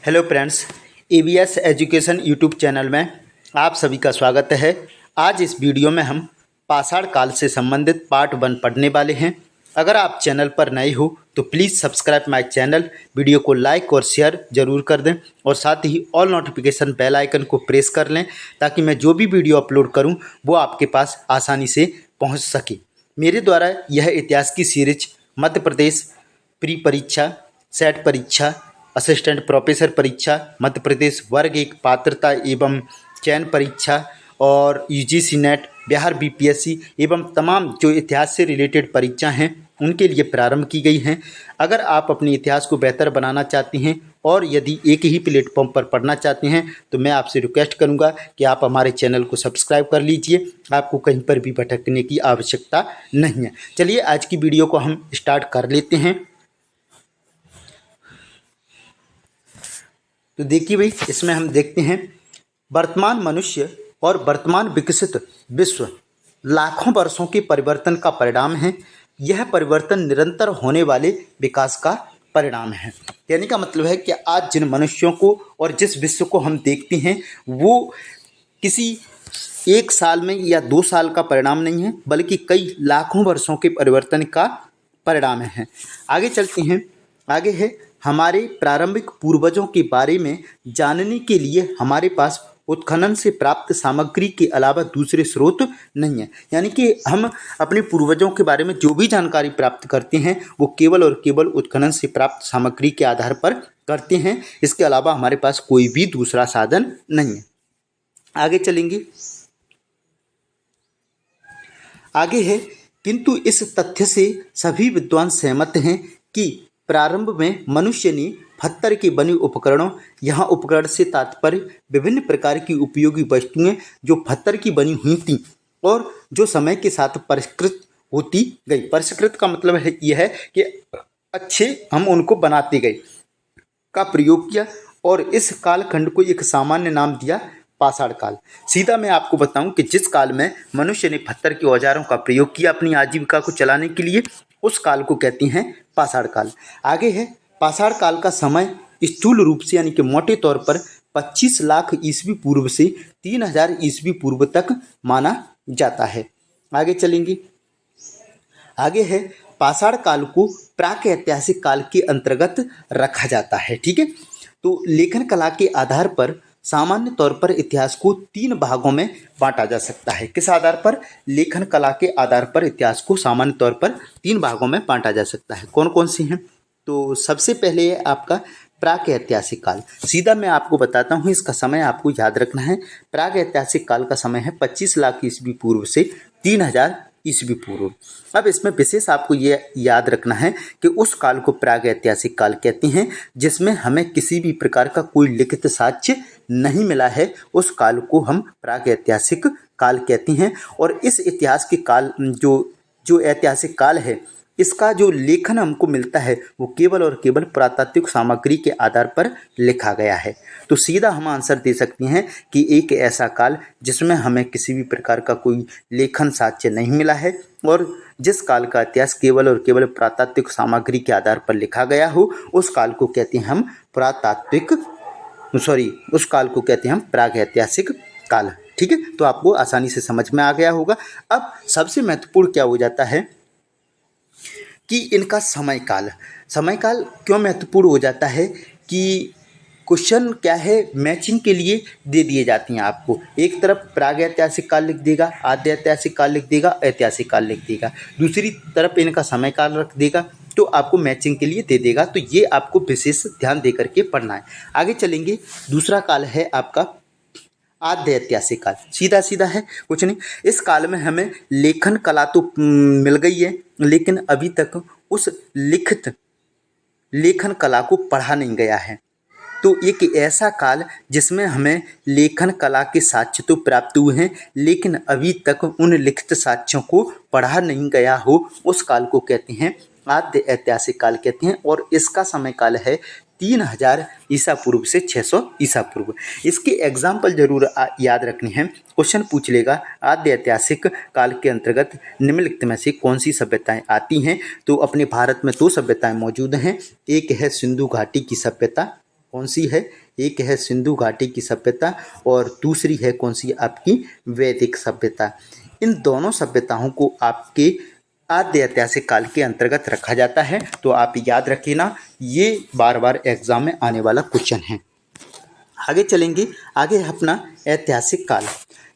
Hello friends, EVS education YouTube channel में आप सभी का स्वागत है। आज इस वीडियो में हम पाषाण काल से संबंधित पार्ट 1 पढ़ने वाले हैं। अगर आप चैनल पर नए हो तो please subscribe my channel, video को लाइक और शेयर ज़रूर कर दें और साथ ही ऑल नोटिफिकेशन बेल आइकन को प्रेस कर लें ताकि मैं जो भी वीडियो अपलोड करूं वो आपके पास आसानी से पहुंच सके। मेरे द्वारा यह इतिहास की सीरीज मध्य प्रदेश प्री परीक्षा, सेट परीक्षा, असिस्टेंट प्रोफेसर परीक्षा, मध्य प्रदेश वर्ग 1 पात्रता एवं चयन परीक्षा और UGC नेट, बिहार BPSC एवं तमाम जो इतिहास से रिलेटेड परीक्षा हैं उनके लिए प्रारंभ की गई हैं। अगर आप अपने इतिहास को बेहतर बनाना चाहते हैं और यदि एक ही प्लेटफॉर्म पर पढ़ना चाहते हैं तो मैं आपसे रिक्वेस्ट करूंगा कि आप हमारे चैनल को सब्सक्राइब कर लीजिए। आपको कहीं पर भी भटकने की आवश्यकता नहीं है। चलिए आज की वीडियो को हम स्टार्ट कर लेते हैं। तो देखिए भाई, इसमें हम देखते हैं वर्तमान मनुष्य और वर्तमान विकसित विश्व लाखों वर्षों के परिवर्तन का परिणाम है। यह परिवर्तन निरंतर होने वाले विकास का परिणाम है। कहने का मतलब है कि आज जिन मनुष्यों को और जिस विश्व को हम देखते हैं वो किसी एक साल में या 2 साल का परिणाम नहीं है, बल्कि कई लाखों वर्षों के परिवर्तन का परिणाम है। आगे चलते हैं। आगे है हमारे प्रारंभिक पूर्वजों के बारे में जानने के लिए हमारे पास उत्खनन से प्राप्त सामग्री के अलावा दूसरे स्रोत नहीं है। यानी कि हम अपने पूर्वजों के बारे में जो भी जानकारी प्राप्त करते हैं वो केवल और केवल उत्खनन से प्राप्त सामग्री के आधार पर करते हैं। इसके अलावा हमारे पास कोई भी दूसरा साधन नहीं है। आगे चलेंगे। आगे है किंतु इस तथ्य से सभी विद्वान सहमत हैं कि प्रारंभ में मनुष्य ने पत्थर के बने उपकरणों, यहाँ उपकरण से तात्पर्य विभिन्न प्रकार की उपयोगी वस्तुएं जो पत्थर की बनी हुई थीं और जो समय के साथ परिष्कृत होती गई। परिष्कृत का मतलब है यह है कि अच्छे हम उनको बनाते गए का प्रयोग किया और इस कालखंड को एक सामान्य नाम दिया पाषाण काल। सीधा मैं आपको बताऊं कि जिस काल में मनुष्य ने पत्थर के औजारों का प्रयोग किया अपनी आजीविका को चलाने के लिए, उस काल को कहते हैं पाषाण काल। आगे है पाषाण काल का समय स्थूल रूप से यानी कि मोटे तौर पर 25 लाख ईस्वी पूर्व से 3000 ईस्वी पूर्व तक माना जाता है। आगे चलेंगे। आगे है पाषाण काल को प्राक ऐतिहासिक काल के अंतर्गत रखा जाता है। ठीक है, तो लेखन कला के आधार पर सामान्य तौर पर इतिहास को 3 भागों में बांटा जा सकता है। किस आधार पर? लेखन कला के आधार पर इतिहास को सामान्य तौर पर 3 भागों में बांटा जा सकता है। कौन कौन से हैं? तो सबसे पहले है आपका प्राक ऐतिहासिक काल। सीधा मैं आपको बताता हूँ, इसका समय आपको याद रखना है। प्राक ऐतिहासिक काल का समय है 25 लाख ईस्वी पूर्व से 3000 ईस्वी पूर्व। अब इसमें विशेष आपको ये याद रखना है कि उस काल को प्राग ऐतिहासिक काल कहते हैं जिसमें हमें किसी भी प्रकार का कोई लिखित साक्ष्य नहीं मिला है। उस काल को हम प्राग ऐतिहासिक काल कहते हैं और इस इतिहास के काल जो ऐतिहासिक काल है, इसका जो लेखन हमको मिलता है वो केवल और केवल पुरातात्विक सामग्री के आधार पर लिखा गया है। तो सीधा हम आंसर दे सकते हैं कि एक ऐसा काल जिसमें हमें किसी भी प्रकार का कोई लेखन साक्ष्य नहीं मिला है और जिस काल का इतिहास केवल और केवल पुरातात्विक सामग्री के आधार पर लिखा गया हो, उस काल को कहते हैं हम उस काल को कहते हैं हम प्राग ऐतिहासिक काल। ठीक है, तो आपको आसानी से समझ में आ गया होगा। अब सबसे महत्वपूर्ण क्या हो जाता है कि इनका समय काल क्यों महत्वपूर्ण हो जाता है कि क्वेश्चन क्या है, मैचिंग के लिए दे दिए जाती हैं आपको। एक तरफ प्राग ऐतिहासिक काल लिख देगा, आद्य ऐतिहासिक काल लिख देगा, ऐतिहासिक काल लिख देगा, दूसरी तरफ इनका समय काल रख देगा, तो आपको मैचिंग के लिए दे देगा। तो ये आपको विशेष ध्यान दे करके पढ़ना है। आगे चलेंगे। दूसरा काल है आपका आद्य ऐतिहासिक काल। सीधा सीधा है, कुछ नहीं। इस काल में हमें लेखन कला तो मिल गई है, लेकिन अभी तक उस लिखित लेखन कला को पढ़ा नहीं गया है। तो एक ऐसा काल जिसमें हमें लेखन कला के साक्ष्य तो प्राप्त हुए हैं, लेकिन अभी तक उन लिखित साक्ष्यों को पढ़ा नहीं गया हो, उस काल को कहते हैं आद्य ऐतिहासिक काल कहते हैं। और इसका समय काल है 3000 ईसा पूर्व से 600 ईसा पूर्व। इसके एग्जाम्पल जरूर याद रखनी है। क्वेश्चन पूछ लेगा आद्य ऐतिहासिक काल के अंतर्गत निम्नलिखित में से कौन सी सभ्यताएं आती हैं। तो अपने भारत में 2 सभ्यताएं मौजूद हैं। एक है सिंधु घाटी की सभ्यता कौन सी है? एक है सिंधु घाटी की सभ्यता और दूसरी है कौन सी? आपकी वैदिक सभ्यता। इन दोनों सभ्यताओं को आपके आद्य ऐतिहासिक काल के अंतर्गत रखा जाता है। तो आप याद रखिए ना, ये बार बार एग्जाम में आने वाला क्वेश्चन है। आगे चलेंगे। आगे है अपना ऐतिहासिक काल।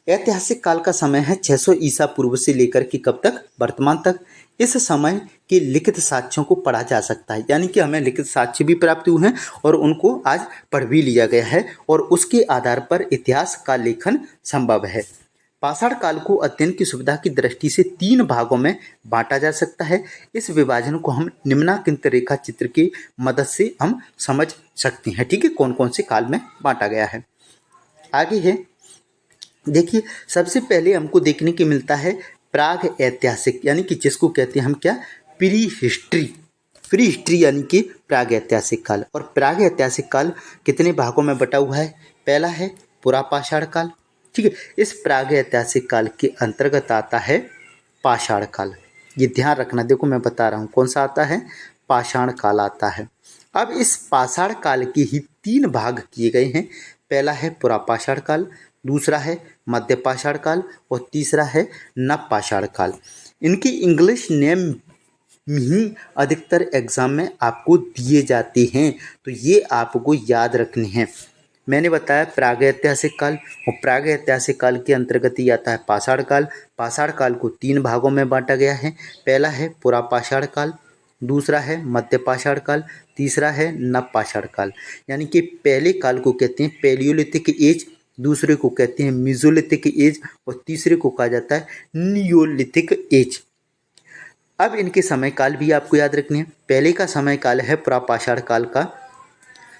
ऐतिहासिक काल का समय है 600 ईसा पूर्व से लेकर के कब तक? वर्तमान तक। इस समय के लिखित साक्ष्यों को पढ़ा जा सकता है, यानी कि हमें लिखित साक्ष्य भी प्राप्त हुए हैं और उनको आज पढ़ भी लिया गया है और उसके आधार पर इतिहास का लेखन संभव है। पाषाण काल को अध्ययन की सुविधा की दृष्टि से 3 भागों में बांटा जा सकता है। इस विभाजन को हम निम्नांकित रेखा चित्र की मदद से हम समझ सकते हैं। ठीक है, कौन कौन से काल में बांटा गया है। आगे है, देखिए सबसे पहले हमको देखने को मिलता है प्राग ऐतिहासिक, यानी कि जिसको कहते हैं हम क्या? Pre history. प्री हिस्ट्री यानी कि प्राग ऐतिहासिक काल। और प्राग ऐतिहासिक काल कितने भागों में बटा हुआ है? पहला है पुरापाषाण काल। ठीक है, इस प्राग ऐतिहासिक काल के अंतर्गत आता है पाषाण काल। ये ध्यान रखना, देखो मैं बता रहा हूँ कौन सा आता है? पाषाण काल आता है। अब इस पाषाण काल के ही 3 भाग किए गए हैं। पहला है पुरापाषाण काल, दूसरा है मध्य पाषाण काल और तीसरा है नवपाषाण काल। इनके इंग्लिश नेम ही अधिकतर एग्जाम में आपको दिए जाते हैं, तो ये आपको याद रखने हैं। मैंने बताया प्रागैतिहासिक काल, और प्रागैतिहासिक काल के अंतर्गत ही आता है पाषाण काल। पाषाण काल को 3 भागों में बांटा गया है। पहला है पुरापाषाण काल, दूसरा है मध्य पाषाण काल, तीसरा है नवपाषाण काल। यानी कि पहले काल को कहते हैं पैलियोलिथिक एज, दूसरे को कहते हैं मीजोलिथिक एज और तीसरे को कहा जाता है नियोलिथिक एज। अब इनके समय काल भी आपको याद रखने हैं। पहले का समय काल है पुरापाषाण काल का।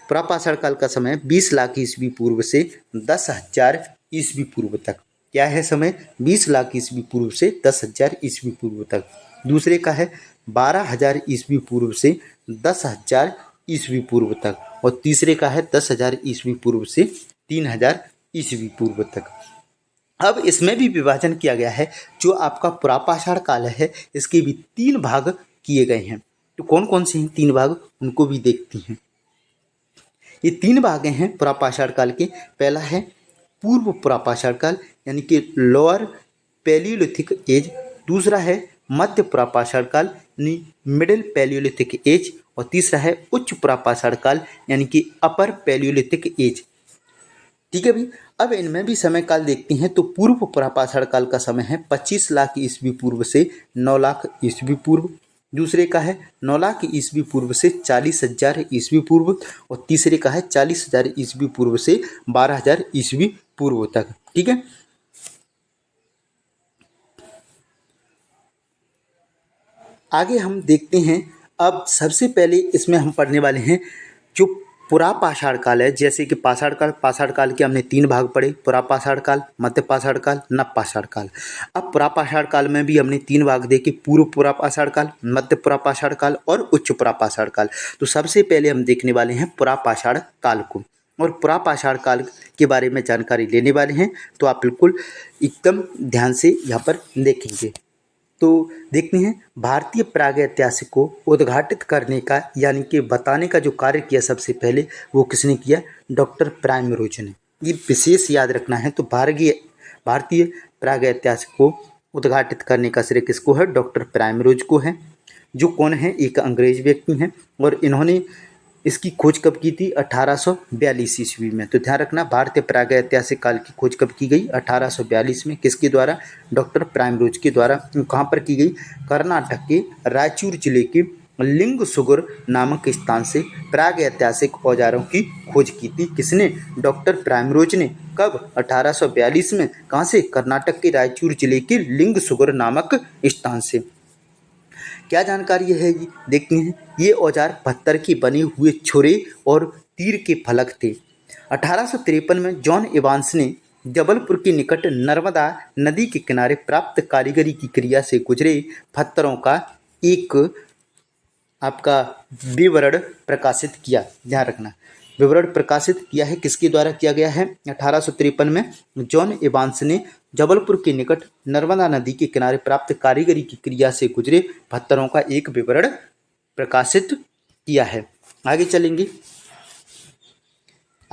पुरापाषाण काल का समय 20 लाख ईस्वी पूर्व से 10,000 ईस्वी पूर्व तक। क्या है समय? 20 लाख ईस्वी पूर्व से 10,000 ईस्वी पूर्व तक। दूसरे का है 12,000 ईस्वी पूर्व से 10,000 ईस्वी पूर्व तक। और तीसरे का है 10,000 ईस्वी पूर्व से 3,000 ईस्वी पूर्व तक। अब इसमें भी विभाजन किया गया है। जो आपका पुरापाषाण काल है, इसके भी 3 भाग किए गए हैं। तो कौन कौन से हैं 3 भाग, उनको भी देखते हैं। ये 3 भाग हैं पुरापाषाण काल के। पहला है पूर्व पुरापाषाण काल, यानी कि लोअर पैलियोलिथिक एज। दूसरा है मध्य पुरापाषाण काल, यानी मिडिल पैलियोलिथिक एज। और तीसरा है उच्च पुरापाषाण काल, यानी कि अपर पैलियोलिथिक एज। ठीक है भाई। अब इनमें भी समय काल देखते हैं। तो पूर्व पुरापाषाण काल का समय है 25 लाख ईस्वी पूर्व से 9 लाख ईस्वी पूर्व। दूसरे का है 9 लाख ईस्वी पूर्व से 40,000 ईस्वी पूर्व। और तीसरे का है 40,000 ईस्वी पूर्व से 12,000 ईस्वी पूर्व तक। ठीक है। आगे हम देखते हैं। अब सबसे पहले इसमें हम पढ़ने वाले हैं जो पुरापाषाण काल है। जैसे कि पाषाण काल के हमने 3 भाग पढ़े, पुरापाषाण काल, मध्य पाषाण काल, नवपाषाण काल। अब पुरापाषाण काल में भी हमने 3 भाग देखे, पूर्व पुरापाषाण काल, मध्य पुरापाषाण काल और उच्च पुरापाषाण काल। तो सबसे पहले हम देखने वाले हैं पुरापाषाण काल को, और पुरापाषाण काल के बारे में जानकारी लेने वाले हैं। तो आप बिल्कुल एकदम ध्यान से यहाँ पर देखेंगे। तो देखते हैं, भारतीय प्रागैतिहासिक को उद्घाटित करने का यानी कि बताने का जो कार्य किया सबसे पहले, वो किसने किया? डॉक्टर प्राइमरोज ने। ये विशेष याद रखना है। तो भारतीय प्रागैतिहासिक को उद्घाटित करने का श्रेय किसको है? डॉक्टर प्राइमरोज को है। जो कौन है? एक अंग्रेज व्यक्ति हैं। और इन्होंने इसकी खोज कब की थी? 1842 ईस्वी में। तो ध्यान रखना, भारतीय प्रागैतिहासिक काल की खोज कब की गई? 1842 में। किसके द्वारा? डॉक्टर प्राइमरोज के द्वारा। कहाँ पर की गई? कर्नाटक के रायचूर जिले के लिंगसुगुर नामक स्थान से प्रागैतिहासिक औजारों की खोज की थी। किसने? डॉक्टर प्राइमरोज ने। कब? 1842 में। कहाँ से? कर्नाटक के रायचूर जिले के लिंगसुगुर नामक स्थान से। क्या जानकारी है ये देखते हैं। ये औजार पत्थर के बने हुए छुरे और तीर के फलक थे। 1853 में जॉन इवांस ने जबलपुर के निकट नर्मदा नदी के किनारे प्राप्त कारीगरी की क्रिया से गुजरे पत्थरों का एक आपका विवरण प्रकाशित किया। ध्यान रखना, विवरण प्रकाशित किया है। किसके द्वारा किया गया है? 1853 में जॉन इवांस ने जबलपुर के निकट नर्मदा नदी के किनारे प्राप्त कारीगरी की क्रिया से गुजरे पत्थरों का एक विवरण प्रकाशित किया है। आगे चलेंगे।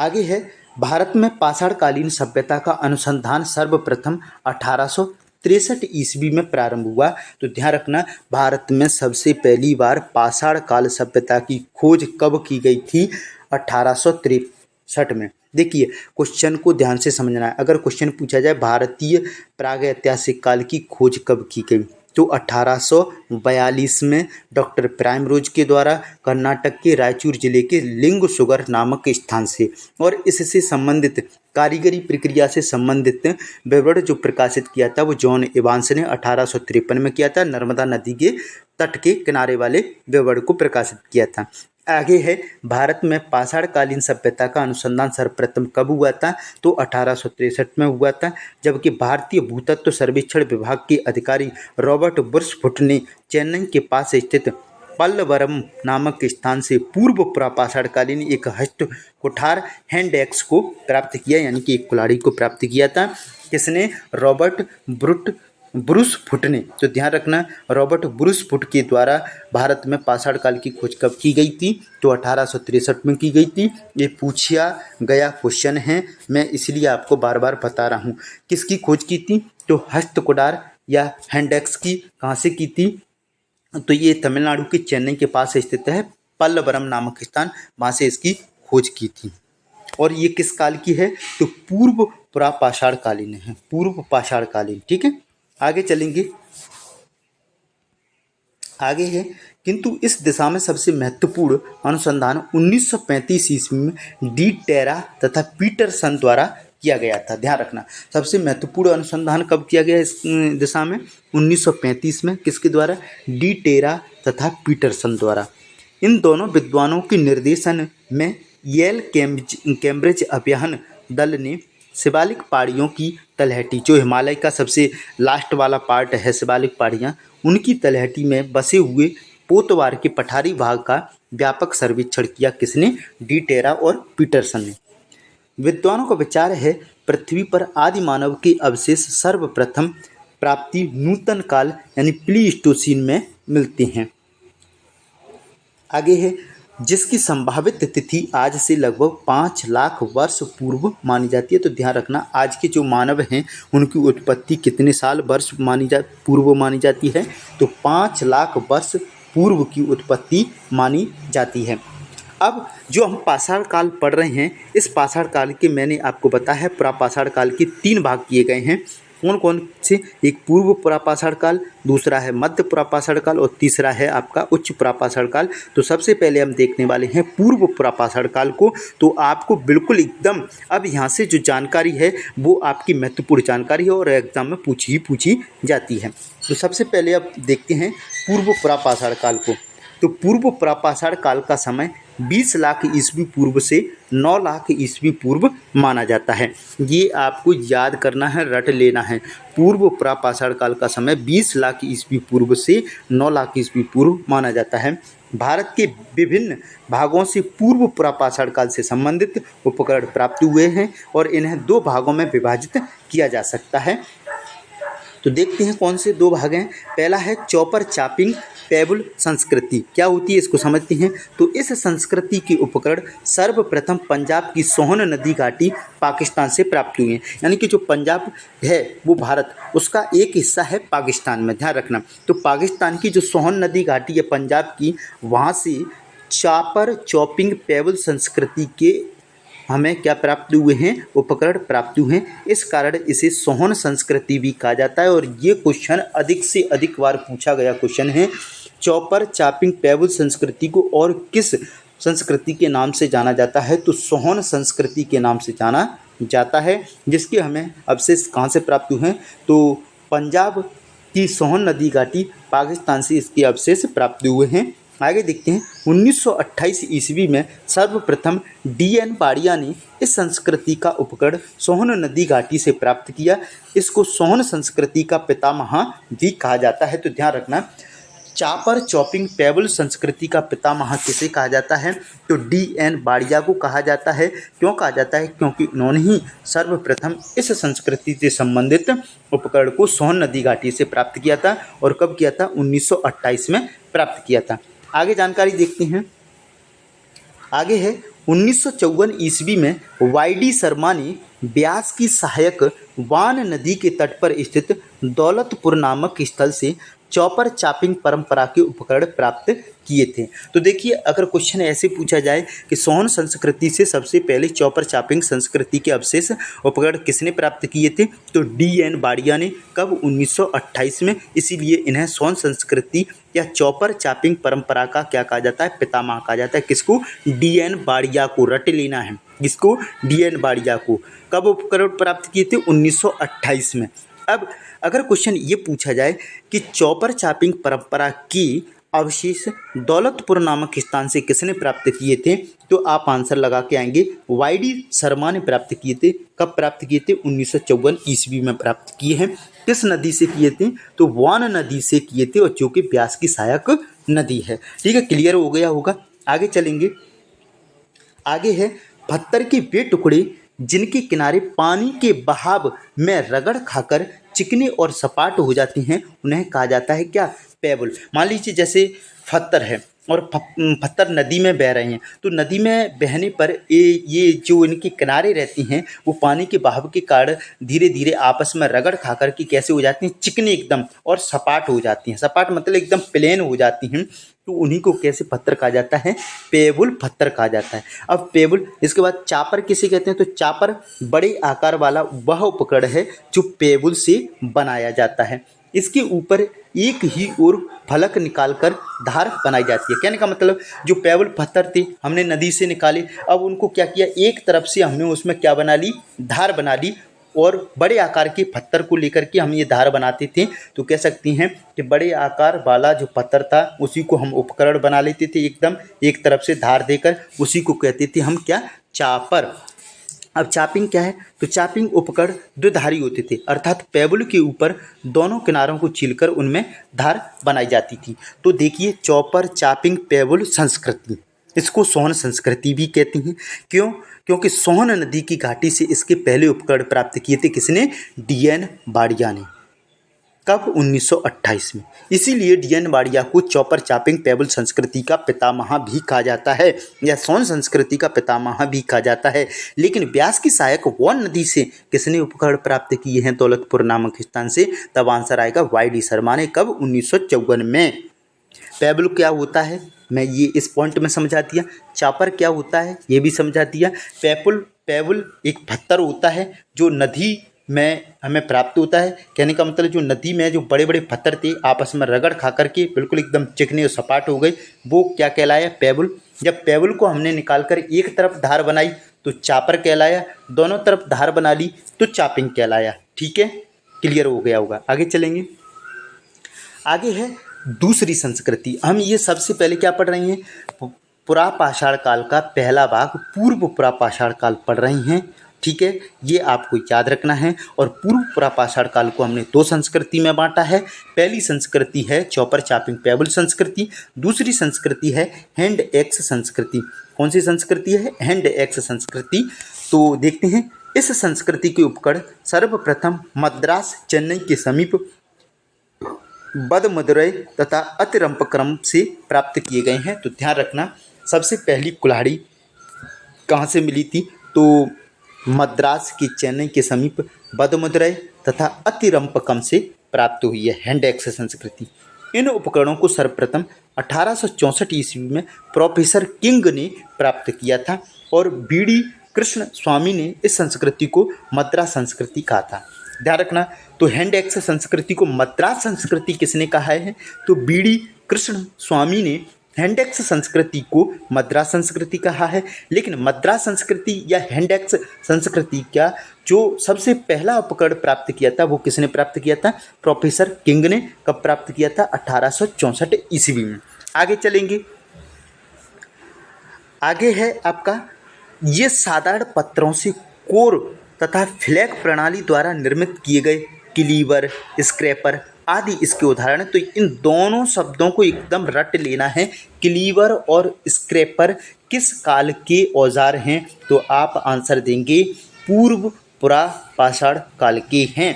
आगे है, भारत में पाषाणकालीन सभ्यता का अनुसंधान सर्वप्रथम 1863 ईस्वी में प्रारंभ हुआ। तो ध्यान रखना, भारत में सबसे पहली बार पाषाण काल सभ्यता की खोज कब की गई थी? 1863 में। देखिए, क्वेश्चन को ध्यान से समझना है। अगर क्वेश्चन पूछा जाए भारतीय प्रागैतिहासिक काल की खोज कब की गई, तो 1842 में डॉक्टर प्राइमरोज के द्वारा कर्नाटक के रायचूर जिले के लिंगसुगर नामक स्थान से, और इससे संबंधित कारीगरी प्रक्रिया से संबंधित विवरण जो प्रकाशित किया था वो जॉन इवांस ने 1853 में किया था। नर्मदा नदी के तट के किनारे वाले विवरण को प्रकाशित किया था। आगे है, भारत में पाषाणकालीन सभ्यता का अनुसंधान सर्वप्रथम कब हुआ था? तो 1863 में हुआ था, जबकि भारतीय भूतत्व सर्वेक्षण विभाग के अधिकारी रॉबर्ट बुर्सफुट ने चेन्नई के पास स्थित पल्लवरम नामक स्थान से पूर्व प्रापाषाणकालीन एक हस्त कुठार हैंड एक्स को प्राप्त किया, यानी कि एक कुल्हाड़ी को प्राप्त किया था। किसने? रॉबर्ट ब्रूसफुट ने। तो ध्यान रखना, रॉबर्ट ब्रूसफुट के द्वारा भारत में पाषाण काल की खोज कब की गई थी? तो 1863 में की गई थी। ये पूछा गया क्वेश्चन है, मैं इसलिए आपको बार बार बता रहा हूँ। किसकी खोज की थी? तो हस्त कुठार या हैंडेक्स की। कहाँ से की थी? तो ये तमिलनाडु के चेन्नई के पास स्थित है, पल्लवरम नामक स्थान, वहाँ से इसकी खोज की थी। और ये किस काल की है? तो पूर्व प्रापाषाणकालीन है, पूर्व पाषाणकालीन। ठीक है, आगे चलेंगे। आगे है, किंतु इस दिशा में सबसे महत्वपूर्ण अनुसंधान 1935 ईस्वी में डी टेरा तथा पीटरसन द्वारा किया गया था। ध्यान रखना, सबसे महत्वपूर्ण अनुसंधान कब किया गया इस दिशा में? 1935 में। किसके द्वारा? डी टेरा तथा पीटरसन द्वारा। इन दोनों विद्वानों के निर्देशन में येल कैम्ब्रिज अभियान दल ने शिवालिक पहाड़ियों की तलहटी, जो हिमालय का सबसे लास्ट वाला पार्ट है शिवालिक पहाड़ियाँ, उनकी तलहटी में बसे हुए पोतवार के पठारी भाग का व्यापक सर्वेक्षण किया। किसने? डी टेरा और पीटरसन ने। विद्वानों का विचार है, पृथ्वी पर आदि मानव के अवशेष सर्वप्रथम प्राप्ति नूतन काल यानी प्लीस्टोसीन में मिलते हैं। आगे है, जिसकी संभावित तिथि आज से लगभग 5 लाख वर्ष पूर्व मानी जाती है। तो ध्यान रखना, आज के जो मानव हैं उनकी उत्पत्ति कितने साल वर्ष पूर्व मानी जाती है? तो 5 लाख वर्ष पूर्व की उत्पत्ति मानी जाती है। अब जो हम पाषाण काल पढ़ रहे हैं, इस पाषाण काल के मैंने आपको बताया है प्रापाषाण काल के 3 भाग किए गए हैं। कौन कौन से? एक पूर्व प्रापाषाण काल, दूसरा है मध्य प्रापाषाण काल और तीसरा है आपका उच्च प्रापाषाण काल। तो सबसे पहले हम देखने वाले हैं पूर्व प्रापाषाण काल को। तो आपको बिल्कुल एकदम अब यहाँ से जो जानकारी है वो आपकी महत्वपूर्ण जानकारी है और एग्जाम में पूछी जाती है। तो सबसे पहले अब देखते हैं पूर्व प्रापाषाण काल को। तो पूर्व प्रापाषाण काल का समय 20 लाख ईस्वी पूर्व से 9 लाख ईस्वी पूर्व माना जाता है। ये आपको याद करना है, रट लेना है। पूर्व प्रापाषाण काल का समय 20 लाख ईस्वी पूर्व से 9 लाख ईस्वी पूर्व माना जाता है। भारत के विभिन्न भागों से पूर्व प्रापाषाण काल से संबंधित उपकरण प्राप्त हुए हैं और इन्हें 2 भागों में विभाजित किया जा सकता है। तो देखते हैं कौन से 2 भाग हैं। पहला है चॉपर चापिंग पेबल संस्कृति। क्या होती है इसको समझते हैं। तो इस संस्कृति के उपकरण सर्वप्रथम पंजाब की सोहन नदी घाटी पाकिस्तान से प्राप्त हुए हैं। यानी कि जो पंजाब है वो भारत, उसका एक हिस्सा है पाकिस्तान में। ध्यान रखना, तो पाकिस्तान की जो सोहन नदी घाटी है पंजाब की, वहाँ से चॉपर चॉपिंग पेबल संस्कृति के हमें क्या प्राप्त हुए हैं? उपकरण प्राप्त हुए हैं। इस कारण इसे सोहन संस्कृति भी कहा जाता है और ये क्वेश्चन अधिक से अधिक बार पूछा गया क्वेश्चन है। चॉपर चापिंग पेबल संस्कृति को और किस संस्कृति के नाम से जाना जाता है? तो सोहन संस्कृति के नाम से जाना जाता है, जिसके हमें अवशेष कहाँ से प्राप्त हुए हैं? तो पंजाब की सोहन नदी घाटी पाकिस्तान से इसके अवशेष प्राप्त हुए हैं। आगे देखते हैं, 1928 ईस्वी में सर्वप्रथम DN बाड़िया ने इस संस्कृति का उपकरण सोहन नदी घाटी से प्राप्त किया। इसको सोहन संस्कृति का पितामह भी कहा जाता है। तो ध्यान रखना, चॉपर चॉपिंग पेबल संस्कृति का पितामह किसे कहा जाता है? तो DN बाड़िया को कहा जाता है। क्यों कहा जाता है? क्योंकि उन्होंने ही सर्वप्रथम इस संस्कृति से संबंधित उपकरण को सोहन नदी घाटी से प्राप्त किया था। और कब किया था? 1928 में प्राप्त किया था। आगे जानकारी देखते हैं। आगे है 1954 ईस्वी में वाई.डी. शर्मा ने ब्यास की सहायक वान नदी के तट पर स्थित दौलतपुर नामक स्थल से चॉपर चापिंग परंपरा के उपकरण प्राप्त किए थे। तो देखिए, अगर क्वेश्चन ऐसे पूछा जाए कि सोन संस्कृति से सबसे पहले चॉपर चापिंग संस्कृति के अवशेष उपकरण किसने प्राप्त किए थे, तो डी.एन. बाड़िया ने। कब? 1928 में। इसीलिए इन्हें सोन संस्कृति या चॉपर चापिंग परंपरा का क्या कहा जाता है, पितामह कहा जाता है। किसको? डी.एन. बाड़िया को। रट लेना है किसको? डी.एन. बाड़िया को। कब उपकरण प्राप्त किए थे? 1928 में। अब अगर क्वेश्चन ये पूछा जाए कि चॉपर चापिंग परंपरा की अवशेष दौलतपुर नामक स्थान से किसने प्राप्त किए थे, तो आप आंसर लगा के आएंगे वाई.डी. शर्मा ने प्राप्त किए थे। कब प्राप्त किए थे? 1954 ईस्वी में प्राप्त किए हैं। किस नदी से किए थे, तो वान नदी से किए थे, और जो कि ब्यास की सहायक नदी है। ठीक है, क्लियर हो गया होगा। आगे चलेंगे। आगे है पत्थर के वे टुकड़े जिनके किनारे पानी के बहाव में रगड़ खाकर चिकने और सपाट हो जाती हैं, उन्हें कहा जाता है क्या? पेबल। मान लीजिए जैसे पत्थर है और पत्थर नदी में बह रहे हैं, तो नदी में बहने पर ये जो इनके किनारे रहती हैं वो पानी के बहाव के कारण धीरे धीरे आपस में रगड़ खा कर के कैसे हो जाती हैं? चिकनी एकदम और सपाट हो जाती हैं। सपाट मतलब एकदम प्लेन हो जाती हैं। तो उन्हीं को कैसे पत्थर कहा जाता है? पेबुल पत्थर कहा जाता है। अब पेबुल, इसके बाद चापर किसे कहते हैं, तो चापर बड़े आकार वाला वह उपकरण है जो पेबुल से बनाया जाता है। इसके ऊपर एक ही ओर फलक निकालकर धार बनाई जाती है। कहने का मतलब जो पेबल पत्थर थे हमने नदी से निकाले, अब उनको क्या किया, एक तरफ से हमने उसमें क्या बना ली, धार बना ली, और बड़े आकार के पत्थर को लेकर के हम ये धार बनाते थे। तो कह सकती हैं कि बड़े आकार वाला जो पत्थर था उसी को हम उपकरण बना लेते थे, एकदम एक तरफ से धार देकर, उसी को कहते थे हम क्या, चापर। अब चापिंग क्या है, तो चापिंग उपकरण द्विधारी होते थे, अर्थात पेबल के ऊपर दोनों किनारों को छीलकर उनमें धार बनाई जाती थी। तो देखिए, चॉपर चापिंग पेबल संस्कृति, इसको सोन संस्कृति भी कहते हैं। क्यों? क्योंकि सोन नदी की घाटी से इसके पहले उपकरण प्राप्त किए थे किसने? डी.एन. बाड़िया ने। कब? 1928 में। इसीलिए डी.एन. बाड़िया को चॉपर चापिंग पेबल संस्कृति का पितामह भी कहा जाता है, या सोन संस्कृति का पितामह भी कहा जाता है। लेकिन ब्यास की सहायक वान नदी से किसने उपकरण प्राप्त किए हैं दौलतपुर नामक स्थान से? तब आंसर आएगा वाई.डी. शर्मा ने। कब? 1954 में। पेबल क्या होता है मैं ये इस पॉइंट में समझा दिया। चापर क्या होता है ये भी समझा दिया। पेबल एक पत्थर होता है जो नदी में हमें प्राप्त होता है। कहने का मतलब जो नदी में जो बड़े बड़े पत्थर थे आपस में रगड़ खा करके बिल्कुल एकदम चिकने और सपाट हो गए, वो क्या कहलाया? पेबल। जब पेबल को हमने निकाल कर एक तरफ धार बनाई तो चापर कहलाया, दोनों तरफ धार बना ली तो चापिंग कहलाया। ठीक है, क्लियर हो गया होगा। आगे चलेंगे। आगे है दूसरी संस्कृति। हम ये सबसे पहले क्या पढ़ रहे हैं? पुरापाषाण काल का पहला भाग पूर्व पुरापाषाण काल पढ़ रहे हैं। ठीक है, ये आपको याद रखना है। और पूर्व पुरापाषाण काल को हमने दो संस्कृति में बांटा है। पहली संस्कृति है चॉपर चापिंग पेबल संस्कृति, दूसरी संस्कृति है हैंड एक्स संस्कृति। कौन सी संस्कृति है? हैंड एक्स संस्कृति। तो देखते हैं, इस संस्कृति के उपकरण सर्वप्रथम मद्रास चेन्नई के समीप बदमदुरै तथा अतिरंपक्रम से प्राप्त किए गए हैं। तो ध्यान रखना, सबसे पहली कुल्हाड़ी कहाँ से मिली थी? तो मद्रास की चेन्नई के समीप बदमदुरै तथा अतिरंपकम से प्राप्त हुई है हैंड एक्स संस्कृति। इन उपकरणों को सर्वप्रथम 1864 ईस्वी में प्रोफेसर किंग ने प्राप्त किया था, और बी.डी. कृष्ण स्वामी ने इस संस्कृति को मद्रास संस्कृति कहा था। ध्यान रखना, तो हैंड एक्स संस्कृति को मद्रास संस्कृति किसने कहा है? तो बी.डी. कृष्ण स्वामी ने हैंड एक्स संस्कृति को मद्रास संस्कृति कहा है। लेकिन मद्रास संस्कृति या हैंड एक्स संस्कृति क्या जो सबसे पहला उपकरण प्राप्त किया था वो किसने प्राप्त किया था? प्रोफेसर किंग ने। कब प्राप्त किया था? 1864 ईस्वी में। आगे चलेंगे। आगे है आपका, ये साधारण पत्थरों से कोर तथा फ्लैग प्रणाली द्वारा निर्मित किए गए क्लीवर, स्क्रैपर आदि इसके उदाहरण। तो इन दोनों शब्दों को एकदम रट लेना है। क्लीवर और स्क्रैपर किस काल के औजार हैं? तो आप आंसर देंगे पूर्व पुरापाषाण काल के हैं।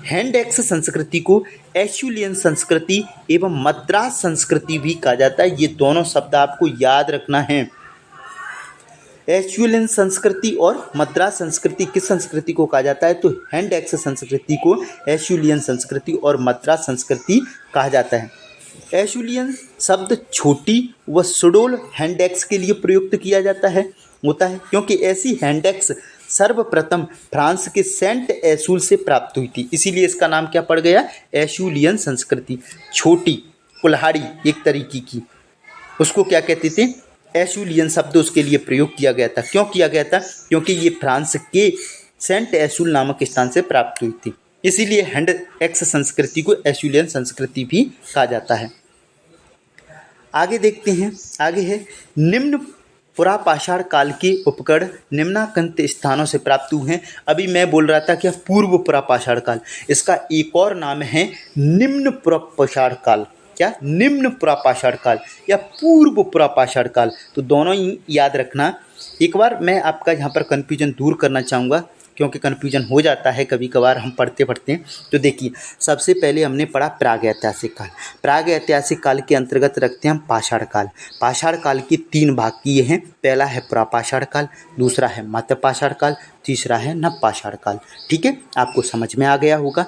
हैंड एक्स संस्कृति को एशुलियन संस्कृति एवं मद्रास संस्कृति भी कहा जाता है। ये दोनों शब्द आपको याद रखना है। एशुलियन संस्कृति और मद्रास संस्कृति किस संस्कृति को कहा जाता है? तो हैंड एक्स संस्कृति को एशुलियन संस्कृति और मद्रास संस्कृति कहा जाता है। एशुलियन शब्द छोटी व सुडोल हैंड एक्स के लिए प्रयुक्त किया जाता है होता है क्योंकि ऐसी हैंड एक्स सर्वप्रथम फ्रांस के सेंट एशुल से प्राप्त हुई थी, इसीलिए इसका नाम क्या पड़ गया? एशुलियन संस्कृति। छोटी कुल्हाड़ी एक तरीके की, उसको क्या कहते थे? एशुलियन शब्द उसके लिए प्रयोग किया गया था। क्यों किया गया था? क्योंकि ये फ्रांस के सेंट एशुल नामक स्थान से प्राप्त हुई थी, इसीलिए हैंड एक्स संस्कृति को एशुलियन संस्कृति भी कहा जाता है। आगे देखते हैं, आगे है निम्न पुरापाषाण काल के उपकरण निम्नांकित स्थानों से प्राप्त हुए हैं। अभी मैं बोल रहा था कि पूर्व पुरापाषाण काल, इसका एक और नाम है निम्न पुरापाषाण काल। क्या? निम्न पुरापाषाण काल या पूर्व पुरापाषाण काल, तो दोनों ही याद रखना। एक बार मैं आपका यहाँ पर कन्फ्यूजन दूर करना चाहूँगा क्योंकि कन्फ्यूजन हो जाता है कभी कभार हम पढ़ते पढ़ते। तो देखिए, सबसे पहले हमने पढ़ा प्राग ऐतिहासिक काल। प्राग ऐतिहासिक काल के अंतर्गत रखते हैं हम पाषाण काल। पाषाण काल के 3 भाग किए हैं। पहला है पुरापाषाण काल, दूसरा है मध्यपाषाण काल, तीसरा है नवपाषाण काल। ठीक है, आपको समझ में आ गया होगा।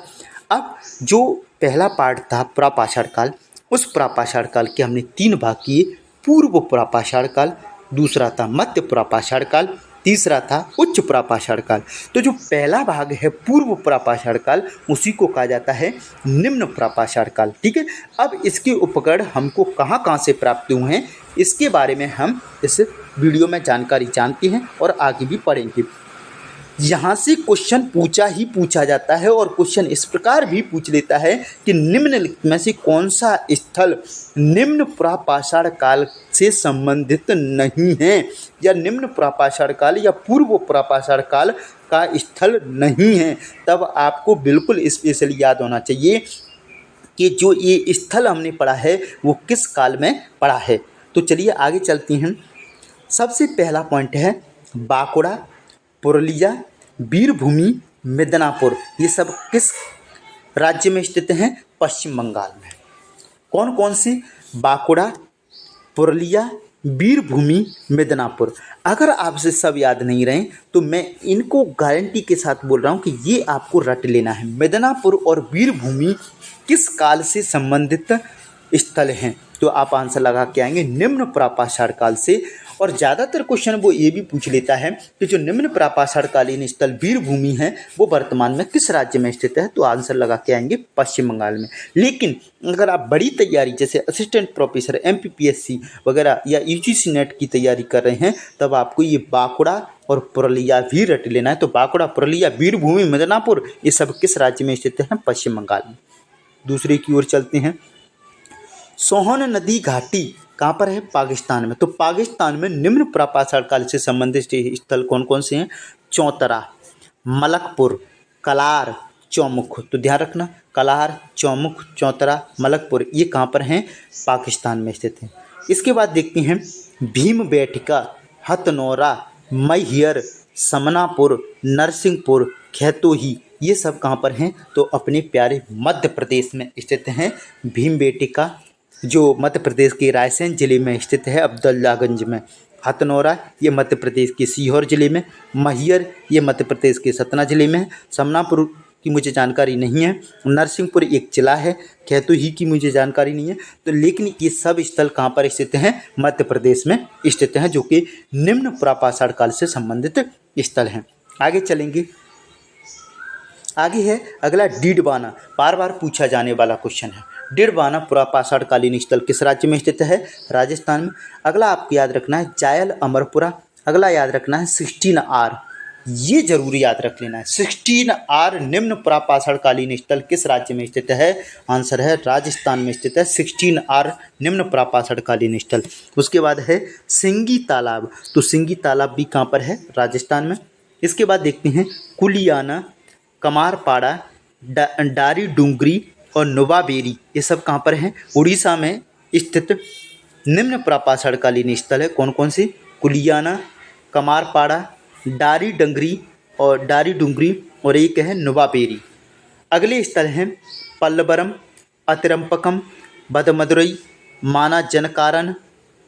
अब जो पहला पार्ट था पुरापाषाण काल, उस पुरापाषाण काल के हमने 3 भाग किए। पूर्व पुरापाषाण काल, दूसरा था मध्य पुरापाषाण काल, तीसरा था उच्च पुरापाषाण काल। तो जो पहला भाग है पूर्व पुरापाषाण काल, उसी को कहा जाता है निम्न पुरापाषाण काल। ठीक है, अब इसके उपकरण हमको कहाँ कहाँ से प्राप्त हुए हैं, इसके बारे में हम इस वीडियो में जानकारी जानते हैं और आगे भी पढ़ेंगे। यहाँ से क्वेश्चन पूछा ही पूछा जाता है और क्वेश्चन इस प्रकार भी पूछ लेता है कि निम्नलिखित में से कौन सा स्थल निम्न पुरापाषाण काल से संबंधित नहीं है, या निम्न पुरापाषाण काल या पूर्व पुरापाषाण काल का स्थल नहीं है। तब आपको बिल्कुल स्पेशली याद होना चाहिए कि जो ये स्थल हमने पढ़ा है वो किस काल में पढ़ा है। तो चलिए आगे चलते हैं। सबसे पहला पॉइंट है बांकुड़ा, पुरुलिया, वीरभूमि, मिदनापुर। ये सब किस राज्य में स्थित हैं? पश्चिम बंगाल में। कौन कौन से? बांकुड़ा, पुरुलिया, वीरभूमि, मिदनापुर। अगर आपसे सब याद नहीं रहे तो मैं इनको गारंटी के साथ बोल रहा हूँ कि ये आपको रट लेना है। मिदनापुर और वीरभूमि किस काल से संबंधित स्थल हैं? तो आप आंसर लगा के आएंगे निम्न पुरापाषाण काल से। और ज़्यादातर क्वेश्चन वो ये भी पूछ लेता है कि जो निम्न पुरापाषाण कालीन स्थल वीरभूमि है वो वर्तमान में किस राज्य में स्थित है? तो आंसर लगा के आएंगे पश्चिम बंगाल में। लेकिन अगर आप बड़ी तैयारी जैसे असिस्टेंट प्रोफेसर, MPPSC वगैरह या UGC नेट की तैयारी कर रहे हैं, तब आपको ये बांकुड़ा और पुरुलिया भी रट लेना है। तो बांकुड़ा, पुरुलिया, वीरभूमि, मिदनापुर, ये सब किस राज्य में स्थित हैं? पश्चिम बंगाल में। दूसरे की ओर चलते हैं। सोहन नदी घाटी कहाँ पर है? पाकिस्तान में। तो पाकिस्तान में निम्न पुरापाषाण काल से संबंधित स्थल कौन कौन से हैं? चौतरा, मलकपुर, कलार, चौमुख। तो ध्यान रखना, कलार, चौमुख, चौतरा, मलकपुर, ये कहाँ पर हैं? पाकिस्तान में स्थित हैं। इसके बाद देखते हैं भीमबेटका, हथनौरा, मैहर, समनापुर, नरसिंहपुर, खैतोही, ये सब कहाँ पर हैं? तो अपने प्यारे मध्य प्रदेश में स्थित हैं। भीमबेटका जो मध्य प्रदेश के रायसेन जिले में स्थित है, अब्दुल्लागंज में। हथनौरा ये मध्य प्रदेश के सीहोर जिले में। मैहर ये मध्य प्रदेश के सतना जिले में है। समनापुर की मुझे जानकारी नहीं है। नरसिंहपुर एक जिला है। खैतोही की मुझे जानकारी नहीं है। तो लेकिन ये सब स्थल कहाँ पर स्थित हैं? मध्य प्रदेश में स्थित हैं, जो कि निम्न पुरापाषाण काल से संबंधित स्थल हैं। आगे चलेंगे। आगे है अगला डीडवाना, बार बार पूछा जाने वाला क्वेश्चन है। डीडवाना पुरापाषाण कालीन स्थल किस राज्य में स्थित है? राजस्थान में। अगला आपको याद रखना है जायल अमरपुरा। अगला याद रखना है 16R, ये जरूर याद रख लेना है। 16R निम्न पुरापाषाण कालीन स्थल किस राज्य में स्थित है? आंसर है राजस्थान में स्थित है 16R निम्न पुरापाषाण कालीन स्थल। उसके बाद है सिंगी तालाब। तो सिंगी तालाब भी कहाँ पर है? राजस्थान में। इसके बाद देखते हैं कुलियाना, कमारपाड़ा, डारी डूंगरी और नोवाबेरी, ये सब कहाँ पर हैं? उड़ीसा में स्थित निम्न पुरापाषाण कालीन स्थल है। कौन कौन से? कुलियाना, कमारपाड़ा, डारी डूंगरी और एक है नोवाबेरी। अगले स्थल हैं पल्लवरम, अतिरंपकम, बदमदुरई, माना जनकारन,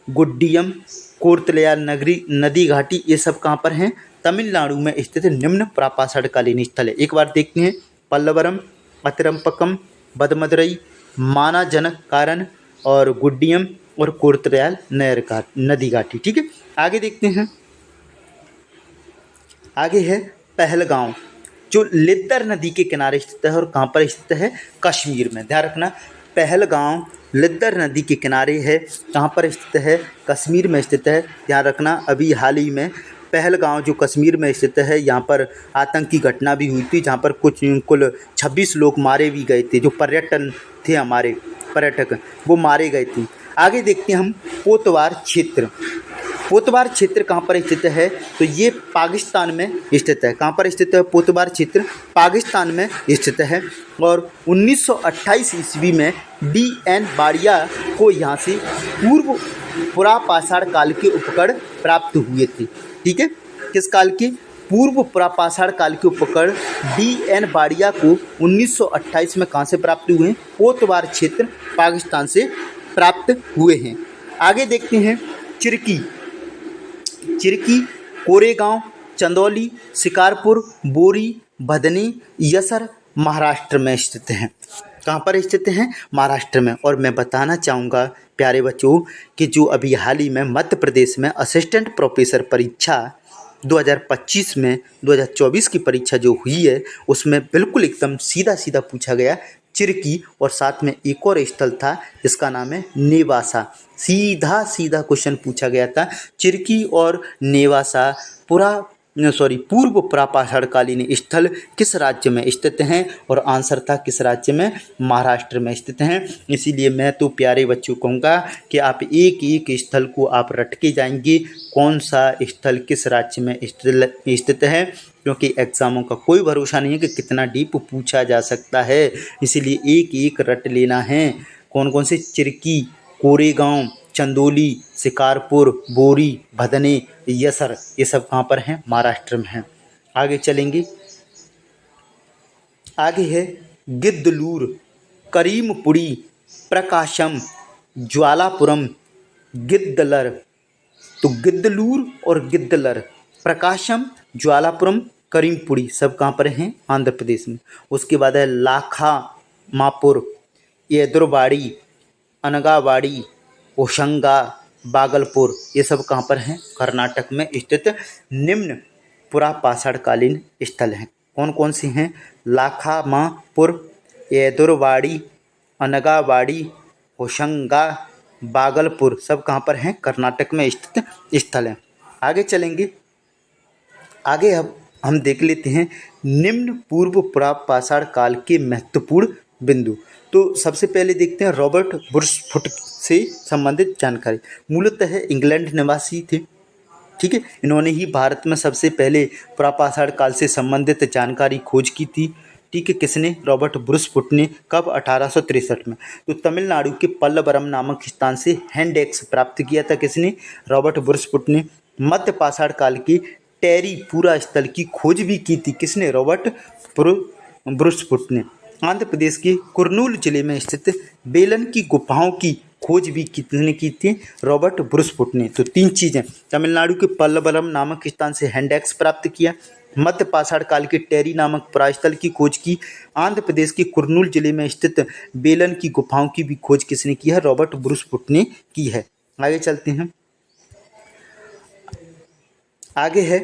गुड्डियम, कोर्तलयाल नगरी नदी घाटी, ये सब कहाँ पर हैं? तमिलनाडु में स्थित निम्न प्रापाषाणकालीन स्थल है। एक बार देखते हैं, पल्लवरम, अतिरंपकम, बदमदरई, मानाजनकारण और गुड्डियम और कोर्तलयाल नदी घाटी। ठीक है, आगे देखते हैं। आगे है पहलगांव, जो लिद्दर नदी के किनारे स्थित है और कहाँ पर स्थित है? कश्मीर में। ध्यान रखना, पहलगांव लिद्दर नदी के किनारे है, कहाँ पर स्थित है? कश्मीर में स्थित है। ध्यान रखना, अभी हाल ही में पहलगांव जो कश्मीर में स्थित है, यहाँ पर आतंकी घटना भी हुई थी, जहाँ पर कुल 26 लोग मारे भी गए थे, जो पर्यटन थे हमारे पर्यटक, वो मारे गए थे। आगे देखते हैं हम कोतवार क्षेत्र। पोतवार क्षेत्र कहाँ पर स्थित है? तो ये पाकिस्तान में स्थित है। कहाँ पर स्थित है पोतवार क्षेत्र? पाकिस्तान में स्थित है। और 1928 ईस्वी में D.N. बाड़िया को यहाँ से पूर्व पुरापाषाण काल के उपकरण प्राप्त हुए थे। ठीक है, किस काल के? पूर्व पुरापाषाण काल के उपकरण D.N. बाड़िया को 1928 में कहाँ से प्राप्त हुए हैं? पोतवार क्षेत्र पाकिस्तान से प्राप्त हुए हैं। आगे देखते हैं चिरकी। चिरकी कोरेगांव, चंदौली, शिकारपुर, बोरी, भदनी, यसर महाराष्ट्र में स्थित हैं। कहाँ पर स्थित हैं? महाराष्ट्र में। और मैं बताना चाहूँगा प्यारे बच्चों कि जो अभी हाल ही में मध्य प्रदेश में असिस्टेंट प्रोफेसर परीक्षा 2025 में 2024 की परीक्षा जो हुई है, उसमें बिल्कुल एकदम सीधा सीधा पूछा गया चिरकी, और साथ में एक और स्थल था जिसका नाम है नेवासा। सीधा सीधा क्वेश्चन पूछा गया था, चिरकी और नेवासा पूर्व प्रापाषाणकालीन स्थल किस राज्य में स्थित हैं? और आंसर था किस राज्य में? महाराष्ट्र में स्थित हैं। इसीलिए मैं तो प्यारे बच्चों कहूँगा कि आप एक एक स्थल को आप रट के जाएंगे, कौन सा स्थल किस राज्य में स्थित है, क्योंकि एग्ज़ामों का कोई भरोसा नहीं है कि कितना डीप पूछा जा सकता है। इसीलिए एक एक रट लेना है। कौन कौन से? चिरकी, कोरेगांव, चंदौली, शिकारपुर, बोरी, भदने, यसर, ये सब कहाँ पर हैं? महाराष्ट्र में हैं। आगे चलेंगे। आगे है गिद्धलूर, करीमपुरी, प्रकाशम, ज्वालापुरम, गिद्धलर। तो गिद्धलूर और गिद्धलर, प्रकाशम, ज्वालापुरम, करीमपुरी सब कहाँ पर हैं? आंध्र प्रदेश में। उसके बाद है लाखा मापुर, येदुरवाड़ी, अनगावाड़ी, होशंगा, बागलपुर, ये सब कहाँ पर हैं? कर्नाटक में स्थित निम्न पुरापाषाणकालीन स्थल हैं। कौन कौन से हैं? लाखामापुर, येदुरवाड़ी, अनगावाड़ी, होशंगा, बागलपुर सब कहाँ पर हैं? कर्नाटक में स्थित स्थल हैं। आगे चलेंगे। आगे अब हम देख लेते हैं निम्न पूर्व पुरापाषाण काल के महत्वपूर्ण बिंदु। तो सबसे पहले देखते हैं रॉबर्ट बुर्सफुट से संबंधित जानकारी। मूलतः इंग्लैंड निवासी थे। ठीक है, इन्होंने ही भारत में सबसे पहले पुरापाषाण काल से संबंधित जानकारी खोज की थी। ठीक है, किसने? रॉबर्ट बुर्सफुट ने। कब? 1863 में। तो तमिलनाडु के पल्लवरम नामक स्थान से हैंड एक्स प्राप्त किया था किसने? रॉबर्ट बुर्सफुट ने। मध्य पाषाण काल की टेरी पूरा स्थल की खोज भी की थी किसने? रॉबर्ट बुर्सफुट ने। आंध्र प्रदेश के कुर्नूल जिले में स्थित बेलन की गुफाओं की खोज भी किसने की थी? रॉबर्ट बुर्सफुट ने। तो तीन चीज़ें, तमिलनाडु के पल्लवरम नामक स्थान से हैंडेक्स प्राप्त किया, मध्य पाषाण काल के टेरी नामक परास्थल की खोज की, आंध्र प्रदेश के कुर्नूल जिले में स्थित बेलन की गुफाओं की भी खोज किसने की है? रॉबर्ट बुर्सफुट ने की है। आगे चलते हैं। आगे है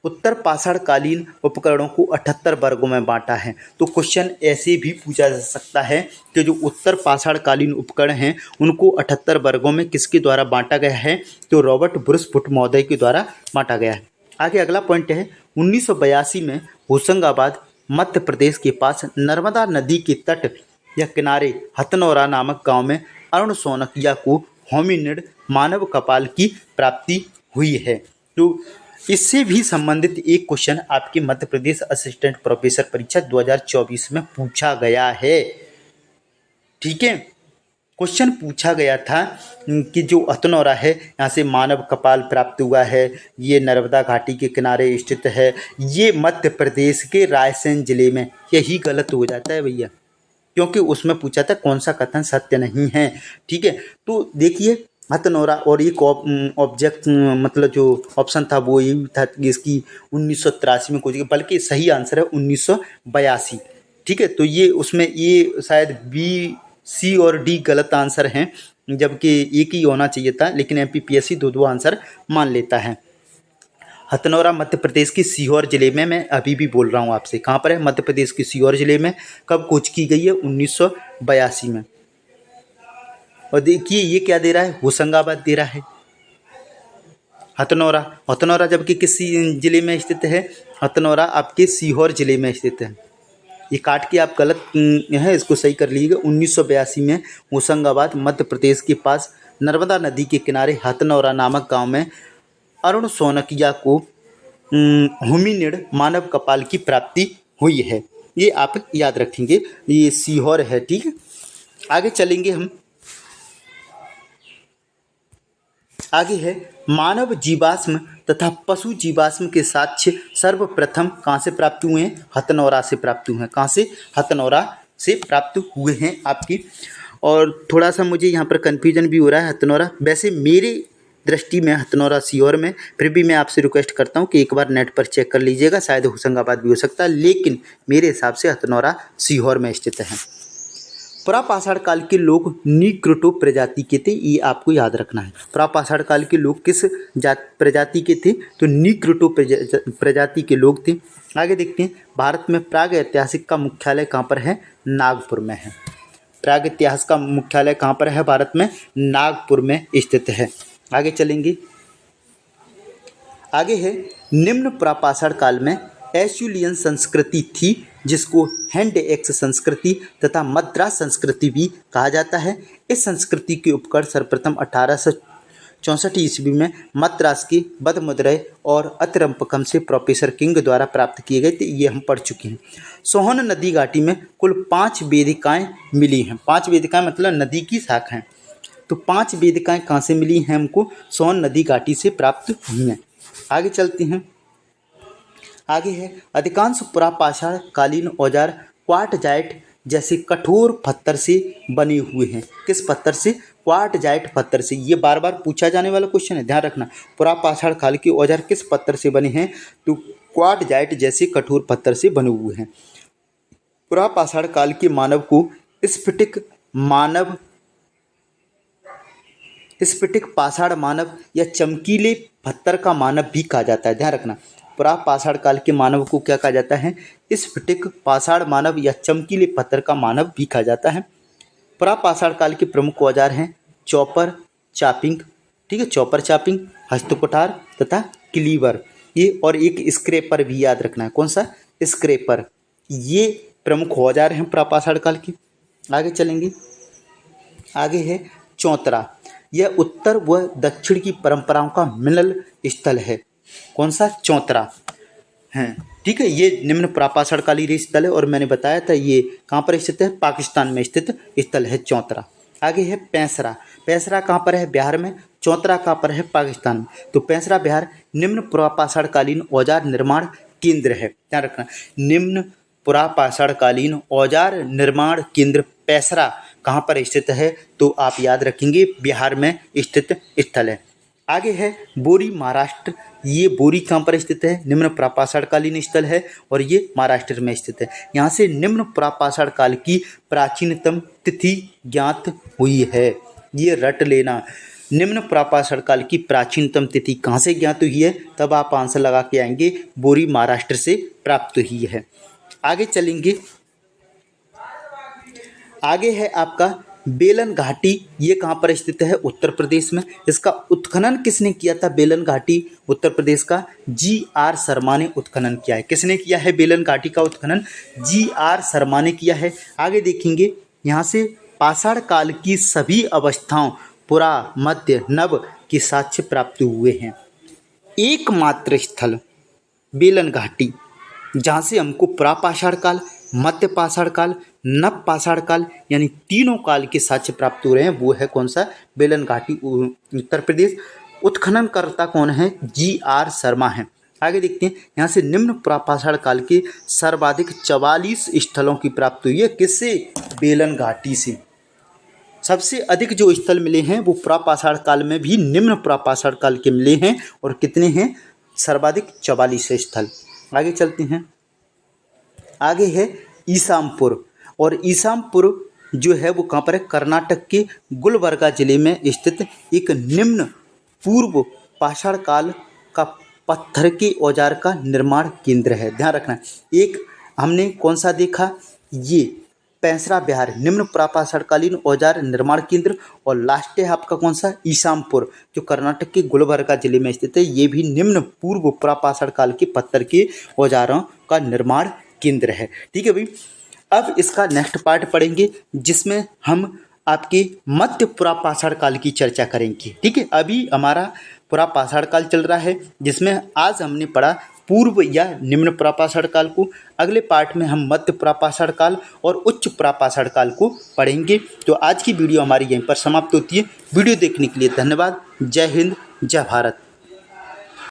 उत्तर पाषाणकालीन उपकरणों को 78 वर्गों में बांटा है। तो क्वेश्चन ऐसे भी पूछा जा सकता है कि जो उत्तर पाषाणकालीन उपकरण हैं उनको 78 वर्गों में किसके द्वारा बांटा गया है? तो रॉबर्ट बुर्सफुट महोदय के द्वारा बांटा गया है। आगे अगला पॉइंट है 1982 में होशंगाबाद मध्य प्रदेश के पास नर्मदा नदी के तट या किनारे हथनौरा नामक गाँव में अरुण सोनकिया को होमिनिड मानव कपाल की प्राप्ति हुई है। तो इससे भी संबंधित एक क्वेश्चन आपके मध्य प्रदेश असिस्टेंट प्रोफेसर परीक्षा 2024 में पूछा गया है। ठीक है, क्वेश्चन पूछा गया था कि जो हथनौरा है यहाँ से मानव कपाल प्राप्त हुआ है, ये नर्मदा घाटी के किनारे स्थित है, ये मध्य प्रदेश के रायसेन जिले में। यही गलत हो जाता है भैया, क्योंकि उसमें पूछा था कौन सा कथन सत्य नहीं है। ठीक है, तो देखिए हथनौरा। और एक ऑब्जेक्ट मतलब जो ऑप्शन था वो ये भी था कि इसकी 1983 में खोजी गई, बल्कि सही आंसर है 1982। ठीक है, तो ये उसमें ये शायद बी, सी और डी गलत आंसर हैं, जबकि एक ही होना चाहिए था, लेकिन एमपीपीएससी दो दो आंसर मान लेता है। हथनौरा मध्य प्रदेश के सीहोर जिले में, मैं अभी भी बोल रहा हूँ आपसे, कहाँ पर है? मध्य प्रदेश के सीहोर जिले में। कब खोज की गई है? 1982 में। और देखिए ये क्या दे रहा है? होशंगाबाद दे रहा है हथनौरा। हथनौरा जबकि किस जिले में स्थित है? हथनौरा आपके सीहोर जिले में स्थित है। ये काट के आप गलत है, इसको सही कर लीजिएगा। 1982 में होशंगाबाद मध्य प्रदेश के पास नर्मदा नदी के किनारे हथनौरा नामक गांव में अरुण सोनकिया को होमिनिड मानव कपाल की प्राप्ति हुई है। ये आप याद रखेंगे, ये सीहोर है। ठीक है, आगे चलेंगे हम। आगे है मानव जीवाश्म तथा पशु जीवाश्म के साक्ष्य सर्वप्रथम कहाँ से प्राप्त हुए हैं? हथनौरा से प्राप्त हुए हैं। कहाँ से? हथनौरा से प्राप्त हुए हैं आपकी। और थोड़ा सा मुझे यहाँ पर कन्फ्यूजन भी हो रहा है हथनौरा, वैसे मेरी दृष्टि में हथनौरा सीहोर में, फिर भी मैं आपसे रिक्वेस्ट करता हूँ कि एक बार नेट पर चेक कर लीजिएगा, शायद होशंगाबाद भी हो सकता है, लेकिन मेरे हिसाब से हथनौरा सीहोर में स्थित है। प्रापाषाण काल के लोग निग्रोटो प्रजाति के थे, ये आपको याद रखना है। प्रापाषाण काल के लोग किस प्रजाति के थे? तो निग्रोटो प्रजाति के लोग थे। आगे देखते हैं, भारत में प्राग ऐतिहासिक का मुख्यालय कहाँ पर है? नागपुर में है। प्राग इतिहास का मुख्यालय कहाँ पर है? भारत में नागपुर में स्थित है। आगे चलेंगे। आगे है निम्न प्रापाषाण काल में एशुलियन संस्कृति थी, जिसको हैंड एक्स संस्कृति तथा मद्रास संस्कृति भी कहा जाता है। इस संस्कृति के उपकरण सर्वप्रथम 1864 ईस्वी में मद्रास की बदमुद्रय और अतिरंपकम से प्रोफेसर किंग द्वारा प्राप्त किए गए थे। ये हम पढ़ चुके हैं। सोहन नदी घाटी में कुल 5 वेदिकाएँ मिली हैं। 5 वेदिकाएँ मतलब नदी की शाखाएँ। तो 5 वेदिकाएँ कहाँ से मिली हैं हमको? सोहन नदी घाटी से प्राप्त हुई हैं। आगे चलते हैं। आगे है अधिकांश पुरापाषाण कालीन औजार क्वार्टजाइट जैसे कठोर पत्थर से बने हुए हैं। किस पत्थर से? क्वार्टजाइट पत्थर से। ये बार बार पूछा जाने वाला क्वेश्चन है, ध्यान रखना। पुरापाषाण काल के औजार किस पत्थर से बने हैं? तो क्वार्टजाइट जैसे कठोर पत्थर से बने हुए हैं। पुरापाषाण काल के मानव को स्फटिक पाषाण मानव या चमकीले पत्थर का मानव भी कहा जाता है। ध्यान रखना, पुरापाषाण काल के मानव को क्या कहा जाता है? स्फटिक पाषाण मानव या चमकीले पत्थर का मानव भी कहा जाता है। पुरापाषाण काल के प्रमुख औजार हैं चॉपर, चापिंग, ठीक है, चॉपर चापिंग, हस्तकुठार तथा क्लीवर। ये और एक स्क्रेपर भी याद रखना है। कौन सा? स्क्रेपर। ये प्रमुख औजार हैं पुरापाषाण काल के। आगे चलेंगे। आगे है चौतरा। यह उत्तर व दक्षिण की परंपराओं का मिलल स्थल है। कौन सा? चौतरा है। ठीक है, ये निम्न प्रापाषाण कालीन स्थल है और मैंने बताया था ये कहाँ पर स्थित है? पाकिस्तान में स्थित स्थल है चौतरा। आगे है पेंसरा। पेंसरा कहाँ पर है? बिहार में। चौतरा कहाँ पर है? पाकिस्तान में। तो पेंसरा बिहार निम्न प्रापाषाण कालीन औजार निर्माण केंद्र है। ध्यान रखना, निम्न पुरापाषाण कालीन औजार निर्माण केंद्र पेंसरा कहाँ पर स्थित है? तो आप याद रखेंगे बिहार में स्थित स्थल है। आगे है बोरी, महाराष्ट्र। ये बोरी कहाँ पर स्थित है? निम्न प्रापाषाण कालीन स्थल है और ये महाराष्ट्र में स्थित है। यहाँ से निम्न प्रापाषाण काल की प्राचीनतम तिथि ज्ञात हुई है। ये रट लेना, निम्न प्रापाषाण काल की प्राचीनतम तिथि कहाँ से ज्ञात हुई है? तब आप आंसर लगा के आएंगे बोरी महाराष्ट्र से प्राप्त हुई है। आगे चलेंगे। आगे है आपका बेलन घाटी। ये कहाँ पर स्थित है? उत्तर प्रदेश में। इसका उत्खनन किसने किया था? बेलन घाटी उत्तर प्रदेश का जी.आर. शर्मा ने उत्खनन किया है। किसने किया है बेलन घाटी का उत्खनन? जी.आर. शर्मा ने किया है। आगे देखेंगे, यहाँ से पाषाण काल की सभी अवस्थाओं पुरा, मध्य, नव के साक्ष्य प्राप्त हुए हैं। एकमात्र स्थल बेलन घाटी जहाँ से हमको प्रापाषाण काल, मध्य पाषाण काल, नव पाषाण काल यानी तीनों काल के साक्ष्य प्राप्त हो रहे हैं, वो है कौन सा? बेलन घाटी उत्तर प्रदेश। उत्खननकर्ता कौन है? जी.आर. शर्मा है। आगे देखते हैं, यहाँ से निम्न प्रापाषाण काल के सर्वाधिक 44 स्थलों की प्राप्ति हुई है। किससे? बेलन घाटी से। सबसे अधिक जो स्थल मिले हैं वो प्रापाषाण काल में भी निम्न प्रापाषाण काल के मिले हैं। और कितने हैं? सर्वाधिक 44 स्थल। आगे चलते हैं। आगे है ईसामपुर। और ईसामपुर जो है वो कहाँ पर है? कर्नाटक के गुलबर्गा जिले में स्थित एक निम्न पूर्व पाषाण काल का पत्थर के औजार का निर्माण केंद्र है। ध्यान रखना, एक हमने कौन सा देखा? ये पेंसरा बिहार निम्न प्रापाषाणकालीन औजार निर्माण केंद्र। और लास्ट है आपका कौन सा? ईसामपुर, जो कर्नाटक के गुलबर्गा जिले में स्थित है। ये भी निम्न पूर्व प्रापाषाण काल के पत्थर के औजारों का निर्माण केंद्र है। ठीक है भाई, अब इसका नेक्स्ट पार्ट पढ़ेंगे जिसमें हम आपके मध्य पुरापाषाण काल की चर्चा करेंगे। ठीक है, अभी हमारा पुरापाषाण काल चल रहा है जिसमें आज हमने पढ़ा पूर्व या निम्न पुरापाषाण काल को। अगले पार्ट में हम मध्य पुरापाषाण काल और उच्च पुरापाषाण काल को पढ़ेंगे। तो आज की वीडियो हमारी यहीं पर समाप्त होती है। वीडियो देखने के लिए धन्यवाद। जय हिंद, जय भारत।